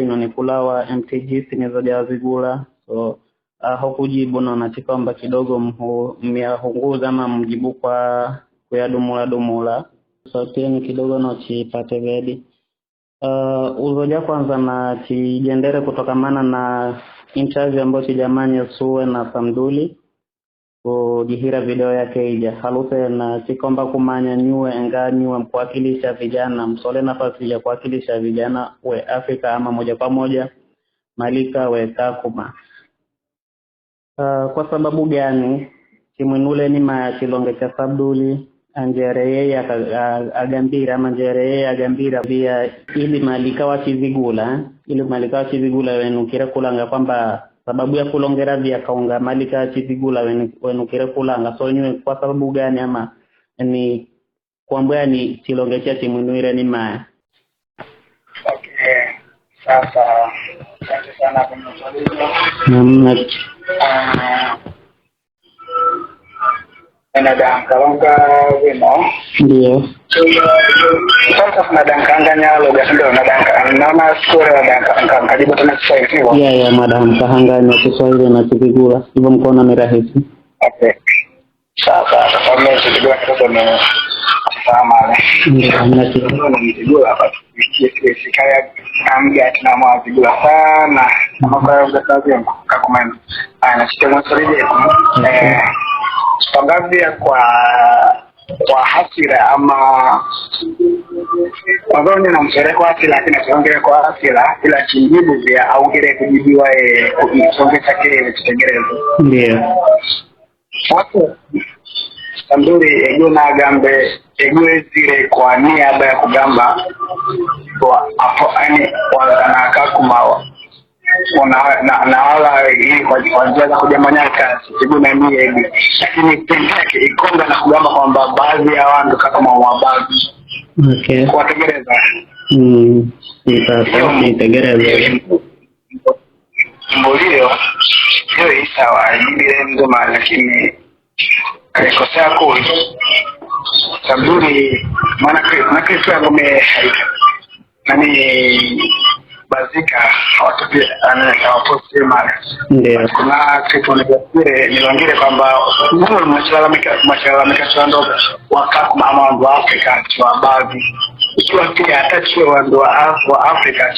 inonekulawa MTG sinizoja zigula so hokujibu na chikwamba kidogo mhunguza ama mjibu kwa dumula so tieni kidogo no chipate vedi uzoja kwanza na chijendere kutokamana na interview ambayo chijamanya suwe na Samduli kujihira video yake ija haluse na chikomba kumanya nyue mkuwakilisha vijana msole nafasi ya kuwakilisha vijana we Afrika ama moja kwa moja malika we Kakuma. Kwa sababu gani chimwinule ni machilonge cha Samduli anjereye agambira ama njereye agambira pia ili malika wa chizigula wenukira kulanga kwamba sababu ya kulongera vya kaunga malika chizigula wenukira kulanga so nywe kwa sababu gani ama ni kwamba ni chilonge cha chimwinule ni maya. Okay, sasa asante sana kwa maswali. Nadangkalonga wino ndio sasa nadangkanganya lugha ndio nadangkana sura nadangkanga karibu tena Kiswahili ya madam kahanganya Kiswahili na Kigula hivyo mkoona ni rahisi. Okay, sasa kama kidogo kidogo sama ndio na Kigula hapa sikaya kanga tunamwa Kigula sana kama kwa kazi yangu Kakuma ana sistema sorije Pangavia kwa hasira ama wazoni na mshere kwa hasira lakini tuongele kwa hasira ila chinjibu vya aungele kujibiwa kujisongesha kile kitengerezo. Ndio. Watu Samduli eguna agambe egwe zile kwa niaba ya kugamba kwa hapo yani wana Kakuma na wala hii kwa njia za kujamanya kazi sibuna ni hivi lakini pengine ikonga na kugamba kwamba baadhi ya watu kama wabazi kwa Kiingereza Kiingereza mbulio hiyo isawa ile mzima lakini alikosea kuli Samduli maana kitu yangu nani bazika hawatupia hawaposti mara ndio kuna kitu nilongere kwamba mbona mashalamika chando wakati mama wa Afrika kwa baadhi ikiwa pia hata chwe wa Afrika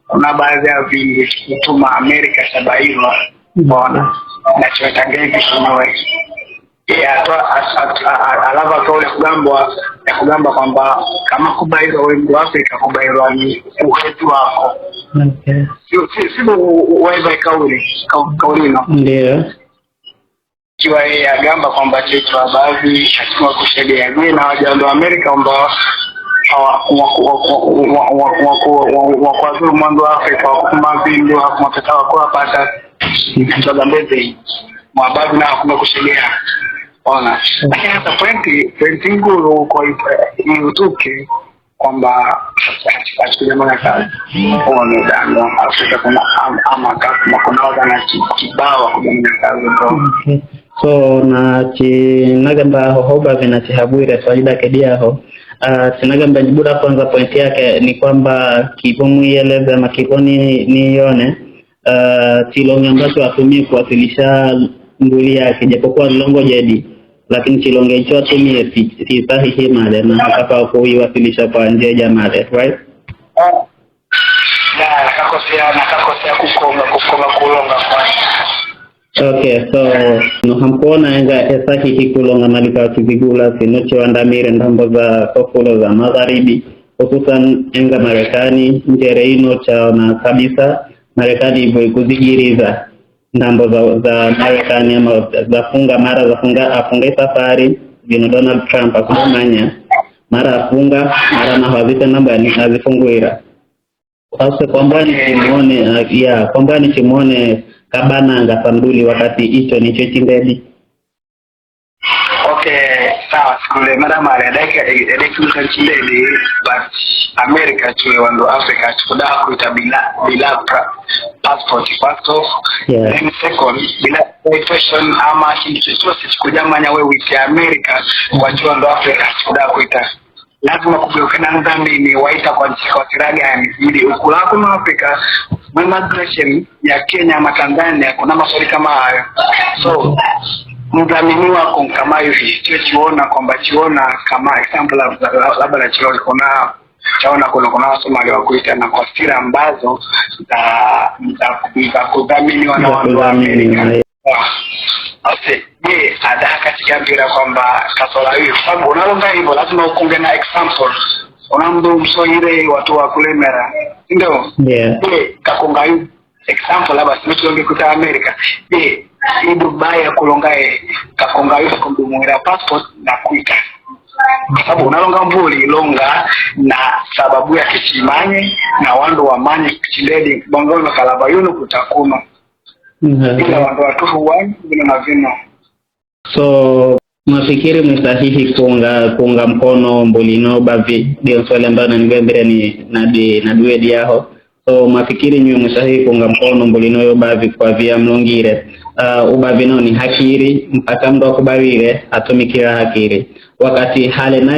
kuna baadhi ya vingi kutuma Amerika sabailo mbona na chwetangeni kishinoe alava kaule kugamba kwamba kama kubairwa wengi wa Afrika kubairwa ni uwetu wako. Okay. Sio uweza kauli no. Ndio. Kiwa yeye agamba kwamba chetu wa baadhi katika kushedia ni na wajando wa Amerika ambao wakazuru mwando wa Afrika kwa vindu hapo mtatawa kwa pata mtazambezi mwababu na hakuna kushedia. Ona lakini hata pointi nguru kwa yutuke kwamba katika jamii ya kazi ona ndio Afrika kuna ama kuna wana kibao kwa jamii ya kazi okay. So na nagamba hoba vinachihabwira faida kediaho sinagamba jibura kwanza pointi yake ni kwamba kipomuieleza na kiponi nione chilonge ambacho atumie kuwasilisha nduli yake japokuwa longo jadi lakini chilonge hicho atumie si sahihi male na hapa kuiwasilisha kwa njia ya male right nakakosea kukonga kulonga kwa okay so no hamkuona enga sahihi kulonga malika Kigula sinoche wandamire ndambo za kofulo za magharibi hususan enga Marekani njere ino cha na kabisa Marekani hivyo kuzigiriza ndambo za Marekani ama afunga safari vino Donald Trump akumanya mara afunga mara na havita namba azifungwira kwa kwamba ni chimuone kabana Samduli wakati hicho nicho chindedi. Okay, sawa skule madam aledeka chindedi but America chwe wando Africa chuda kuita bila passport first then second bila question ama kitu chochote kujamanya wewe witi America kwa chuo ndo Africa chuda kuita lazima kugeukana dhamini waita kwa sira gani ili ukulako na Afrika migration ya Kenya ama Tanzania kuna maswali kama hayo. So mdhamini wako kama hivi chiona kwamba chiona kama example labda na chiona kuna chaona kuna Somali wa kuita na kwa sira ambazo za kudhaminiwa na watu wa Amerika. Ase je ada katika mpira kwamba kasola hiyo sababu unalonga hivyo lazima ukonge na example unamdo msoire watu wa kulemera ndio kakonga hiyo example labda sio kuta Amerika je Dubai ya kulongae kakonga hiyo kumdumira passport na kuita sababu unalonga mbuli longa na sababu ya kichimanye na wando wa manye kichiledi bongono kalaba yuno kutakuma ila wando watufu wani na vino. So mafikiri msahihi kuunga mkono mbulino bavi ndio swali ambalo nanigambira ni na duedi yaho. So mafikiri nywe msahihi kuunga mkono mbulino yo bavi kwa vya mlongire ubavi no ni hakiri mpaka mdo kubawire atomikira hakiri wakati hale na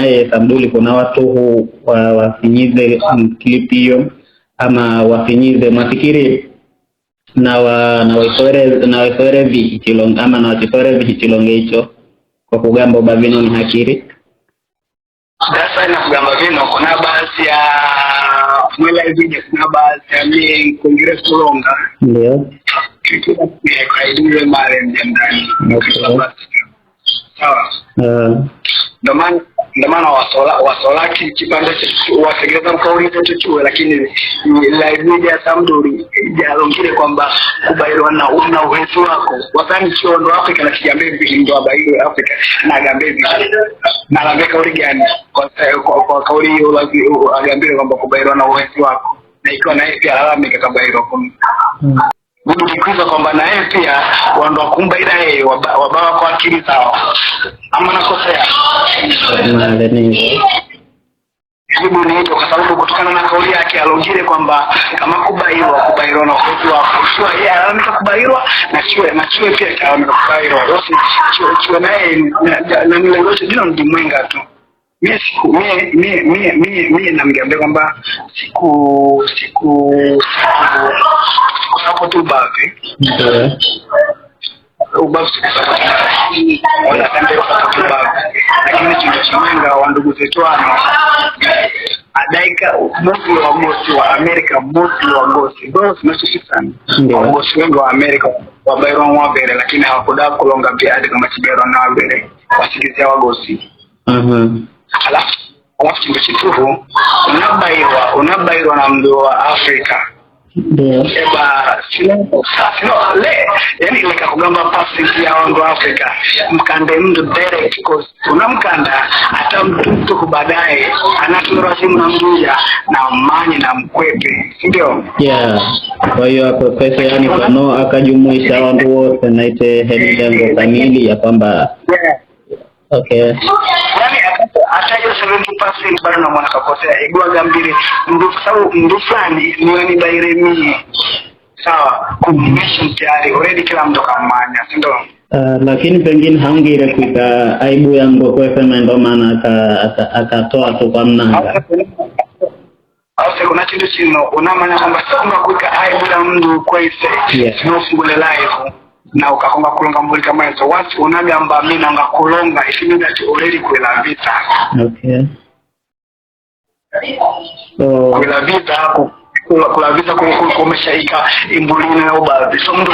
yeye Samduli kuna watu wafinyize klipio ama wafinyize mafikiri na waifore vihichilonge ama na watifore vihichilonge hicho kwa kugamba ubavino ni hakiri. Dasa ina kugamba vino kuna baadhi ya mwela hivi kuna baadhi ya mimi kuingira kulonga ndio kitu ya kaidile mare ndani sawa ndio maana wasola kipande wasegereza mkauri chochote lakini live ya Samduli jalongire kwamba kubairwa na uwezo wako wasani chiondo Afrika na kijambe ndio abairo Afrika na gambe na lameka uri gani kwa kauli hiyo agambire kwamba kubairwa na uwezo wako na ikiwa na yeye pia alameka kabairwa kwa Mungu kikuza kwamba na yeye pia wando kumbaira yeye wabawa kwa akili zao ama nakosea jibu ni hilo kwa sababu kutokana na kauli yake alongire kwamba kama kubairwa na uwezo wako sio yeye alameka kubairwa na chue pia alameka kubairwa yote chue naye na nile yote jina ndimwenga tu mimi namgambia kwamba siku hapo tu baadhi ubafu wala kande hapo tu baadhi lakini tunachimanga wa ndugu zetu adaika mosi wa Amerika mosi wa gosi tunashikana gosi wengi wa Amerika wa Byron wa Bere lakini hawakuda kulonga pia hadi kama Byron na Bere wasikizia wa gosi alafu kimechituhu unabairwa na mdo wa Afrika eba sino yani leka kugamba passing ya wangu Afrika mkande mdo direct because unamkanda hata mtu kubadaye anatura simu na mduja na manye na mkwepe ndio kwa hiyo hapo pesa yani kano akajumuisha wangu wote naite heading kamili ya kwamba okay yani hata hiyo 70% bado na mwana kakosea igwa gambire ndio fulani ni wani baire mimi sawa combination tayari already kila mtu kamanya ndio lakini pengine haungire kuika aibu yangu kwa sema ndio maana akatoa tu kwa mnanga au kuna kitu chino unamanya kwamba sio kuika aibu ya mtu kwa ise sio fungule live na ukakonga kulonga mbuli kama hizo watu unagamba mimi nanga kulonga ishimida ti already kuela vita so kuela vita hapo kula vita kumeshaika imbulini na ubazi so mtu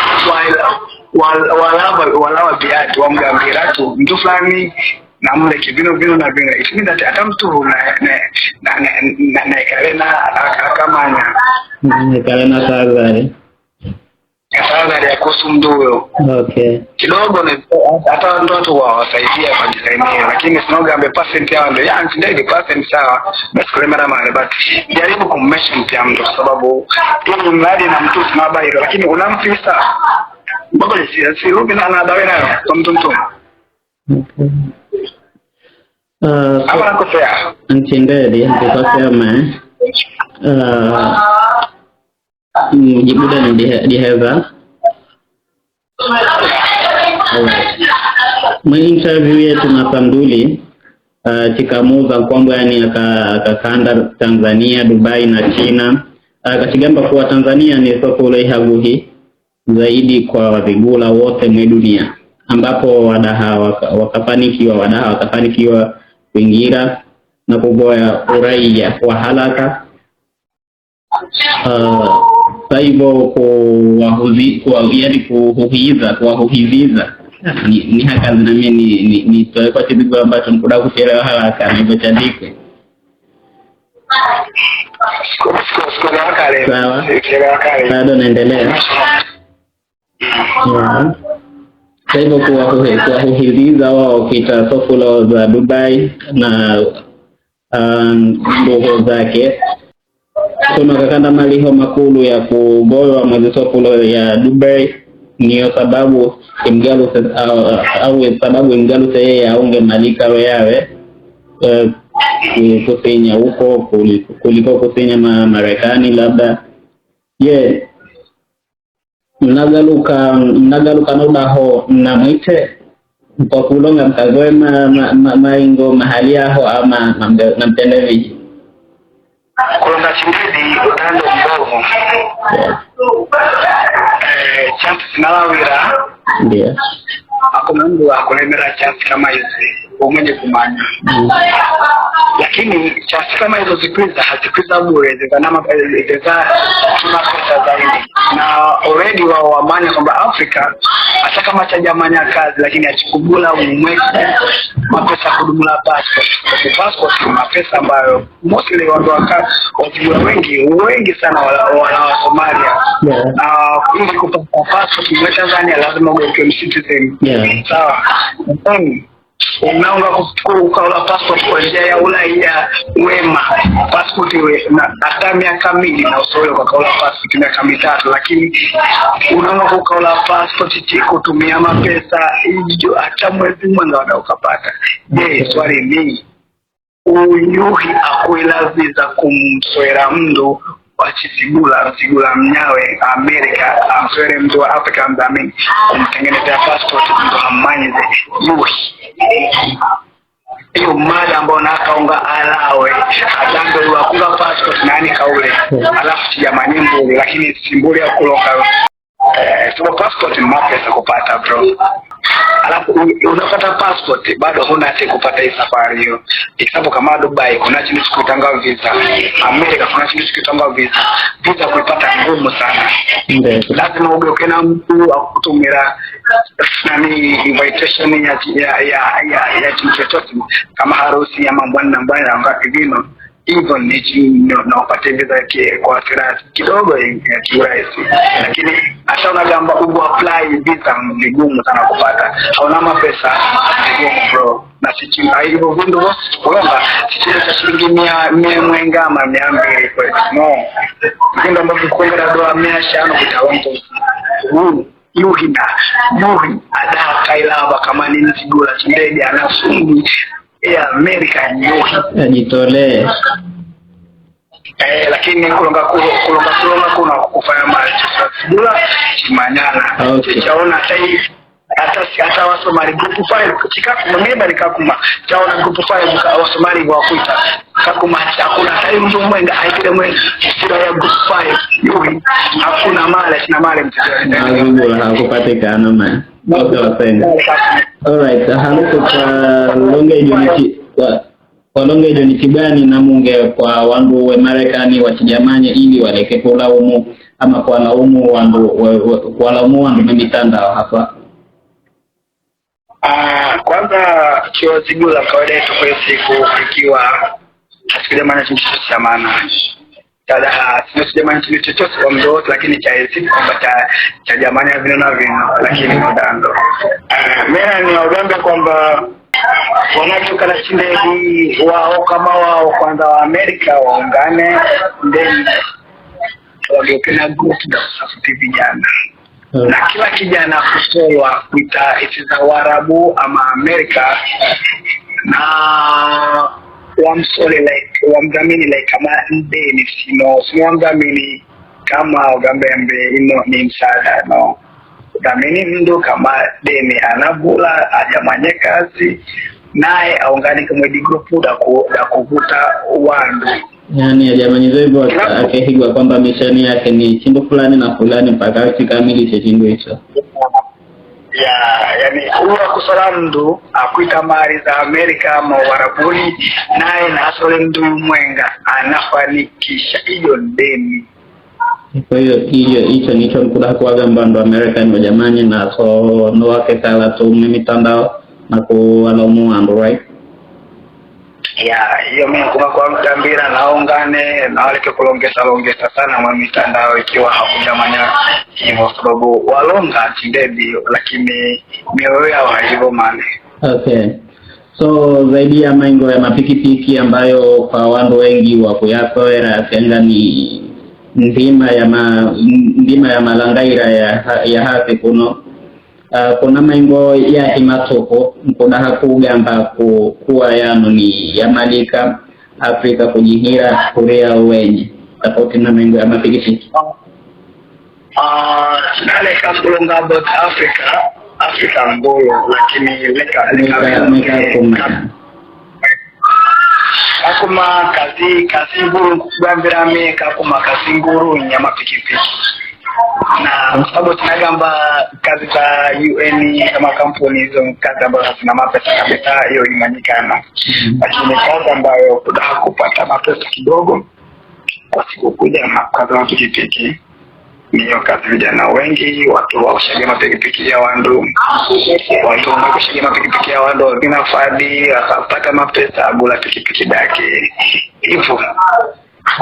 walawa biati wa mgambira tu mtu fulani na mle kibino na vile ishimida ti hata mtu na ikalena akamanya ikalena sazari Kasana ya kusumduyo. Okay. Kidogo ni hata ndoto wasaidia kwa design lakini sinoga ambe percent yao ndio yani ndio percent sawa basi kwa mara but jaribu kummention pia mtu kwa sababu ili mradi na mtu tunaba hilo lakini unamfisa bado si rubi na dawa nayo kwa mtu. Okay. Hapa nakosea. Ntendeli ndikosema jibuda ni diheva interview yetu na Samduli chikamuza kwamba yani akakanda Tanzania, Dubai na China. Akachigamba kuwa Tanzania ni soko laihaguhi zaidi kwa wavigula wote mwe dunia, ambapo wadaha wakafanikiwa kuingira na kugoya uraia wa haraka. Hivyo kuwahuhiziza ni haka zinami ni kwa kizigo ambacho mkuda kuchelewa haraka hivyo chandikwe. Sawa, bado naendelea. Kwa hivyo kuwahuhiziza wao kita soko lao za Dubai na ndogo zake. Kuna kakanda maliho makulu ya kugoywa mwezi soko ya Dubai niyo sababu imgalu sababu imgalu yeye aunge malika yawe kusenya huko kuliko kusenya Marekani labda. Mnagaluka nudaho mnamwite kwa kulonga mkagoe maingo mahali yaho ama namtelevi kulonga chimidi utando mbogo chance sinalawira ndio ako mungu akulemera chance kama hizi umwenye kumanya lakini chance kama hizo hazikwiza bure zikanama za tunapesa zaidi na already wao wamanya kwamba Afrika hata kama chajamanya kazi lakini achikubula umweke mapesa kudumula passport mapesa ambayo mostly wandoaka wajibula wengi sana wa Somalia ili kupata passport kwa Tanzania lazima uwe citizen sawa. Unaunga kukaula passport kwa njia ya Ulaya wema passport na hata miaka mingi na usoyo kwa kaula passport miaka mitatu lakini unaunga kukaula passport kutumia mapesa hiyo hata mwezi mmoja ukapata. Swali ni uyuhi akwela visa kumsoera mndo wachisigula mnyawe Amerika amsoere mtu wa Afrika mdhamini kumtengenezea passport mndo hamanyize yuhi hiyo mada ambao nakaunga alawe adambe wakunga passport nani kaule alafu jamani mbuli lakini simbuli ya kuloka so passport ni mapesa kupata bro. Alafu unapata passport bado huna hata kupata hii safari hiyo. Example kama Dubai kuna chini sikutanga visa, Amerika kuna chini sikutanga visa kuipata ngumu sana. Lazima ugeuke na mtu akutumira nani invitation ya chochote kama harusi ya mambo na mbaya ngapi vino hivyo na upate visa yake kwa sira kidogo ya kiurahisi lakini hata unagamba apply visa ni gumu sana kupata hauna mapesa bro na sisi hivyo vindo kwamba sisi shilingi 100 mwenga ama 200 kwa no ndio ambavyo kwenda doa 500 kutawanto yuhi ada kailava kama ni mzigola kindege anafungi ya Amerika yuhi ajitolee lakini kulonga kuna kufanya mali bula manyana chaona hata Wasomali group 5 chikaku mimba nikakuma chaona group 5 Wasomali wa kuita kakuma hakuna time mtu mwenga haitile mwenga sura ya group 5 yuhi hakuna mali mtendea hakupatikana man alright haluko kwa longe ni kibani na munge kwa wandu wa Marekani wachijamanye ili waleke kulaumu ama kwa laumu wandu mitandao hapa. Kwanza kiozigula kawaida yetu kwa siku ikiwa sikujamanya chintu cha maana tada sikujamanya chintu chochote kwa mdoto lakini cha siku kwamba cha jamanya vino na vino lakini mdando mena ni wagambe kwamba wanatoka na chindegi wao kama wao kwanza wa Amerika waungane then wageuke group na kusafuti vijana na kila kijana kutoa kuita iti za Warabu ama Amerika na wamsole like wamdhamini like kama ndeni sino wamdhamini kama wagambe ino ni msaada dhamini mndo kama deni anabula ajamanye kazi naye aungane kumwedi group da kuvuta wandu. Yani ajamanizo hivyo akehigwa kwamba misheni yake ni chimbo fulani na fulani mpaka kikamilishe chimbo hicho. Yani uwa kusala mdu akuita mali za Amerika ama Warabuni, naye na asole mdu mwenga anafanikisha hiyo deni. Kwa hiyo hicho nicho mkuda kuwaga mbando American wa jamani na so no wake kala tu mitandao na kuwalomu andu, right? Hiyo mimi kwa mtambira naongane na wale kulongesa sana mwa mitandao ikiwa hakujamanya hivyo, sababu walonga tindedi lakini mioyo yao haivo mane. Okay. So zaidi ya maingo ya mapikipiki ambayo kwa wandu wengi wa kuyakoera kenga ni ndima ya malangaira ya hati kuno. Kuna maingo ya imatoko mkuda hakugamba kuwa yano ni ya malika Afrika kujihira Korea wenye tofauti na maingo ya mapikipiki. Nale kakulonga about Africa mbolo, lakini leka akuma kazi nguru kubambira meka akuma kazi nguru nyama pikipiki. Na sababu tunagamba kazi za UN kama kampuni hizo kazi ambazo zina mapesa kabisa, hiyo imanyikana. Lakini kazi ambayo kuda kupata mapesa kidogo kwa siku kuja na kazi za pikipiki niyo kazi vijana wengi watu washagia mapikipiki ya wandu, watu washagia mapikipiki ya wandu zinafadi akapata mapesa agula pikipiki dake hivyo.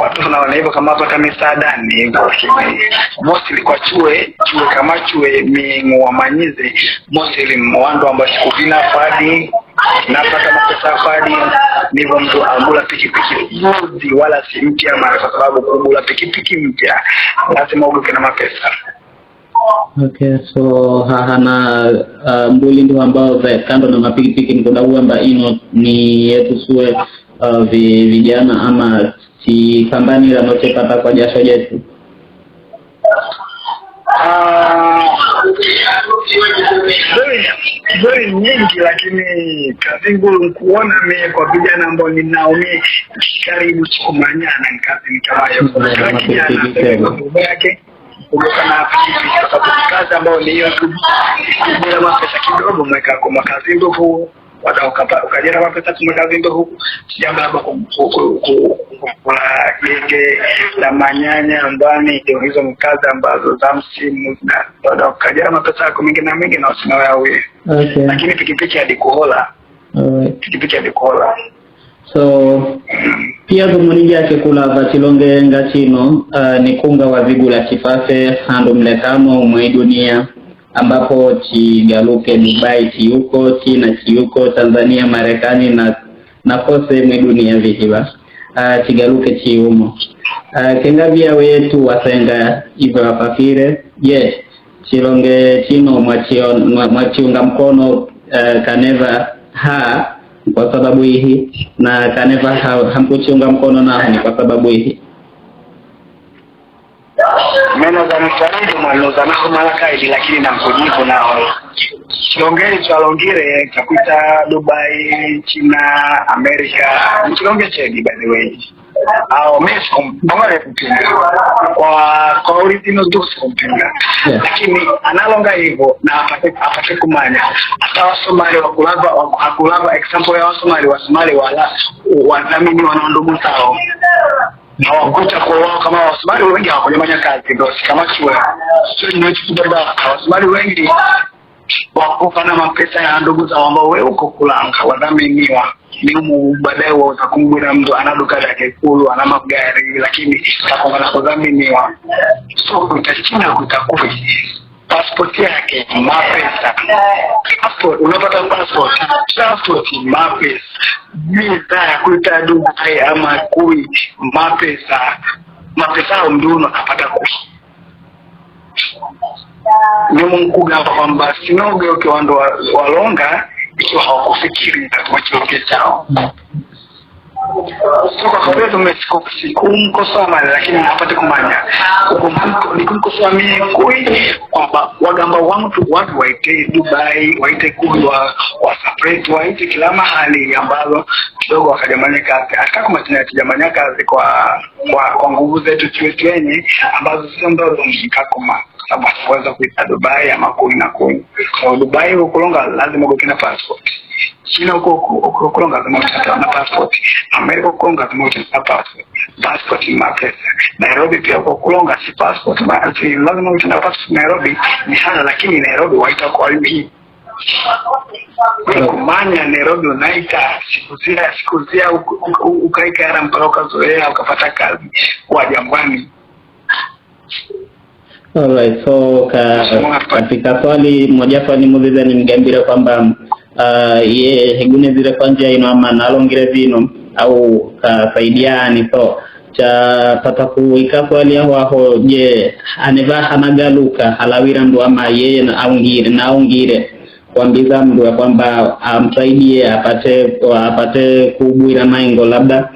Watu wanaona hivyo kama hapa misaada ni hivyo, lakini mostly kwa chue kama chue mingu wamanyize mostly mwandu ambao sikuvina fadi napata mapesa fadi ndivyo mtu agula pikipiki mudi wala si mpya, mara kwa sababu kugula pikipiki mpya lazima uguke na mapesa. Okay, so hana mbuli ndio ambao za kando na mapikipiki nikoda uamba ino ni yetu suwe vijana ama si kambani la noche pata kwa jasho jetu. Zuri nyingi, lakini kazi ngumu kuona mimi kwa vijana ambao ninao mimi karibu kumanyana kazi kama hiyo kwa yake kukana pikipiki kwa sababu kazi ambayo ni hiyo bila mapesa kidogo mweka kwa kazi ngumu ukajera mapesa kumekazi ndo huku sijamba hapa kwa genge la manyanya ambani ndio hizo mkazi ambazo za msimu na ukajera mapesa yako mingi na usinawe awe. Okay. Lakini pikipiki hadi kuhola. Pikipiki hadi kuhola. So pia dhumuni yake kula vachilonge ngachino ni kunga wa vigula chifase hando mlekamo mwe dunia ambapo chigaluke Dubai chiuko China chiuko Tanzania Marekani na kose mwe dunia vihiwa chigaluke chiumo kengavia wetu wasenga hivyo wafakire chilonge chino mwachiunga mkono kaneva kwa sababu hii na kaneva hamkuchiunga mkono na ni kwa sababu hii. Meno za msaridi mwaloza nako malakaidi lakini na mkujibu nao chilongeri chalongire kakuita Dubai, China, Amerika chilonge chedi by the way au mesko mbona kupinga kwa original dose kupinga lakini analonga hivyo na apate kumanya hata Wasomali wakulava example ya Wasomali wala wadhamini wanaondogo sao hawakuta kwa wao kama Wasomali wengi hawakujamanya kazi ndio kama chwe sio nimechukua Wasomali wengi wakufana mapesa ya ndugu zao ambao wewe uko kulanga wadhaminiwa ni baadaye utakumbura mtu anaduka yake kulu ana magari lakini atakuwa kudhaminiwa so utachina kutakuwa passport yake mapesa passport unapata passport mapesa visa ya kuita Dubai ama kui mapesa mdu unapata kushi ni mkugamba kwamba sinoge ukiwando walonga ikiwa hawakufikiri itakuwa chiloke chao. So kwa kweli tumesikumkosoa mali lakini hapate kumanya. Ukumana nikumkosoa mimi kui kwamba wagamba wangu watu waite Dubai, waite kui wa separate, waite kila mahali ambazo kidogo wakajamanyika, hata kama tunajamanya kazi kwa nguvu zetu wenye ambazo sio ndogo mkakoma, sababu hatuweza kuita Dubai ama kui na kui. So Dubai ukulonga lazima uwe na passport. China ukulonga lazima uwe na passport. Amerika ukulonga lazima uwe na passport. Passport ni mapesa. Nairobi pia ukulonga si passport, bali lazima uwe na passport. Nairobi ni hala, lakini Nairobi waita kwa hivi. Kumanya Nairobi unaita siku zia ukaika era mpaka zoea ukapata kazi kwa Jangwani. Alright, so katika swali moja swali muziza ni mgambira kwamba ye hegune zile kwanja ino ama nalongire zino au kasaidiani, so cha pata kuika swali aho je aneva hanagaluka halawira ndo ama yeye na aungire kwambiza mdu ya kwamba amsaidie apate kubwira maingo labda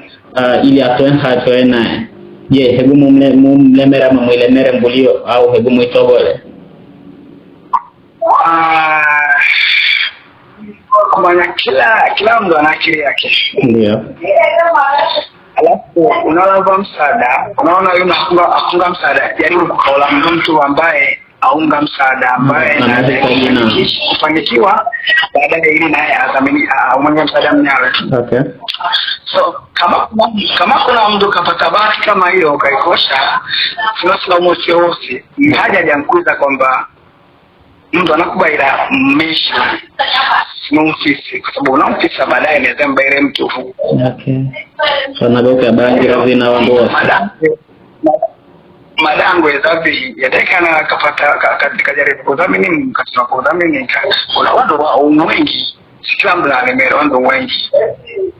ili atoe hachoe nae. Je, hebu mumlemera mwilemere mbulio au hebu mwitogole? Kumanya kila mtu ana akili yake. Ndio. Alafu unaona msaada, unaona yule afunga msaada, jaribu kukaula mtu ambaye aunga msaada ambaye kufanikiwa baadaye ili naye adhamini mwenye msaada mnyawe. Okay. So kama kuna mtu kapata bahati kama hiyo ukaikosha, tunasema mosi wosi ni haja ya kukuza kwamba mtu anakubaira mmesha sisi kwa sababu unamfisa baadaye inaweza mbele mtu. Okay. So nagoka bangira zina wangu madango ezavi yatakana kapata katika jaribu kudhamini katika kudhamini kuna watu wengi sikila mtu anemera watu wengi.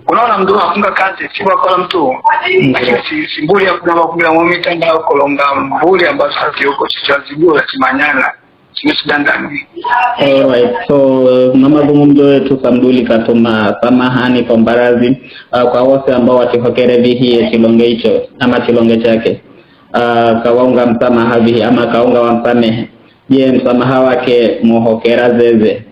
Unaona mtu afunga kazi si kwa mtu lakini simbuli ya kuna makubwa wa mitandao kolonga mbuli ambazo huko chichazibula kimanyana simsidandani. Alright, so mazungumzo yetu Samduli katuma samahani pambarazi kwa wose ambao watihokere vihi chilonge hicho ama chilonge chake. Kawaunga msamaha vihi ama kaunga wa msamehe. Je, msamaha wake muhokera zeze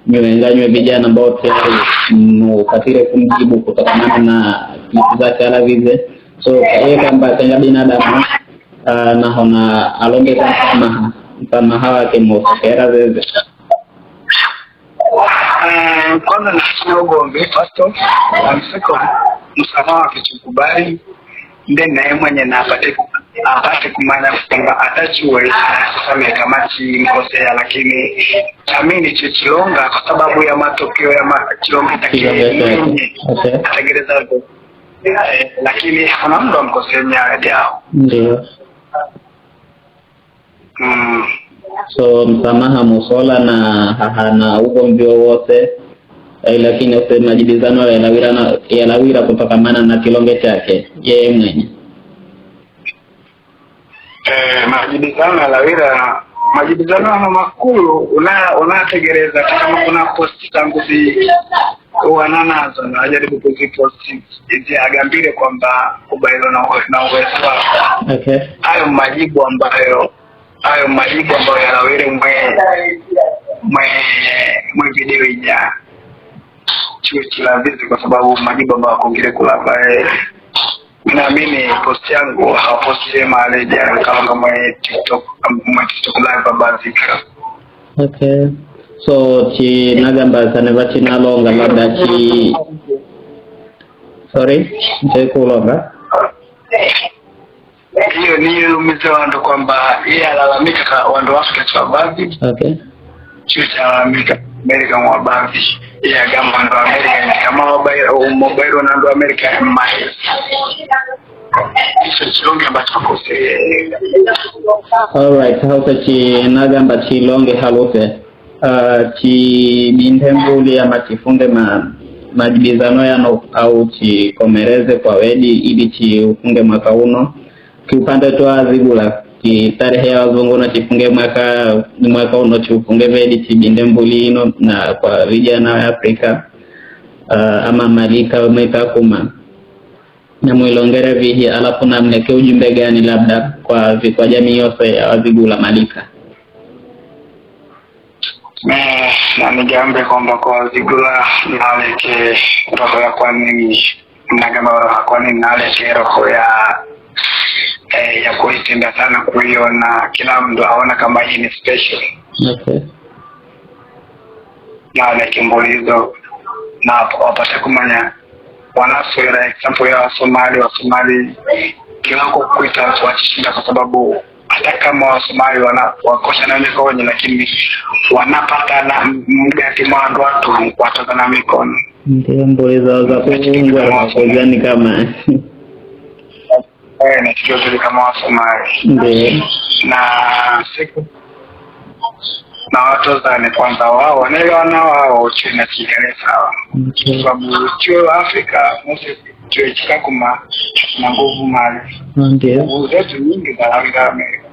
nywe vijana ambao tayari mukatire kumjibu kutokana na kitu zake alavize. So yeye kamba kanya binadamu na hona alonge msamaha wake muhokera zeze. Kwanza nasema ugombe pastor amseko msamaha wake tukubali then naye mwenye na apate kumanya kwamba atachiwe sasa kama chingosea, lakini amini chichilonga kwa sababu ya matokeo ya chilonga takini atagereza lakini hana mtu amkosea yao. Ndio. So msamaha musola na hana ugomvi wowote, lakini ose majibizano yalawira kutokamana na kilonge chake yeye mwenye. Majibizano na makulu unategereza kama kuna post tangu wananazo na ajaribu kuzipost ili agambire kwamba kubailo na uwezo wako. Okay. Hayo majibu ambayo yanawire mwe video ija chuo chilavizi kwa sababu majibu ambayo kongire kulaba naamini post yangu haposti mahali ya kama mwe TikTok live abazika. Okay. So chi nagamba saneva chinalonga labda chi sorry kulonga hiyo ni umize wandu kwamba yeye alalamika kwa wandu wake kwa baadhi. Okay. Chucha Amerika mwabavi ya gama ndo Amerika kama mobile na ndo Amerika mai chilonge ambacho kose. Alright, hausa chi nagamba chilonge halose chi bintembuli ama chifunge majibizano yano au chi komereze kwa wedi ili chi ufunge mwaka uno kiupande toa zigula ki tarehe ya wazungu na chifunge mwaka uno chifunge wedi chi bintembuli ino na kwa vijana wa Afrika ama malika umeka kuma na mwilongera vihi alafu na mleke ujumbe gani labda kwa jamii yote ya Wazigula Malika? Na nigambe kwamba kwa Wazigula naleke roho ya kwa nini nagamba roho ya kwa nini naleke roho ya kuitenda sana kuiona kila mtu aona kama hii ni special. Okay. Naleke mbulizo na wapate kumanya wanaswera example ya Wasomali kila kuita watu wachishinda kwa sababu hata kama Wasomali wakosha na mikono lakini wanapata na mgati mwando watu na mikono. Ndio mbulizo za kuungwa kuzani kama na tukio kama Wasomali. Ndio. Na siku na watu zane kwanza wao wanaelewana wao chini na Kiingereza. Sababu chuo Afrika mose chuo chikakuma na nguvu mali. Ndio. Zetu nyingi za Amerika.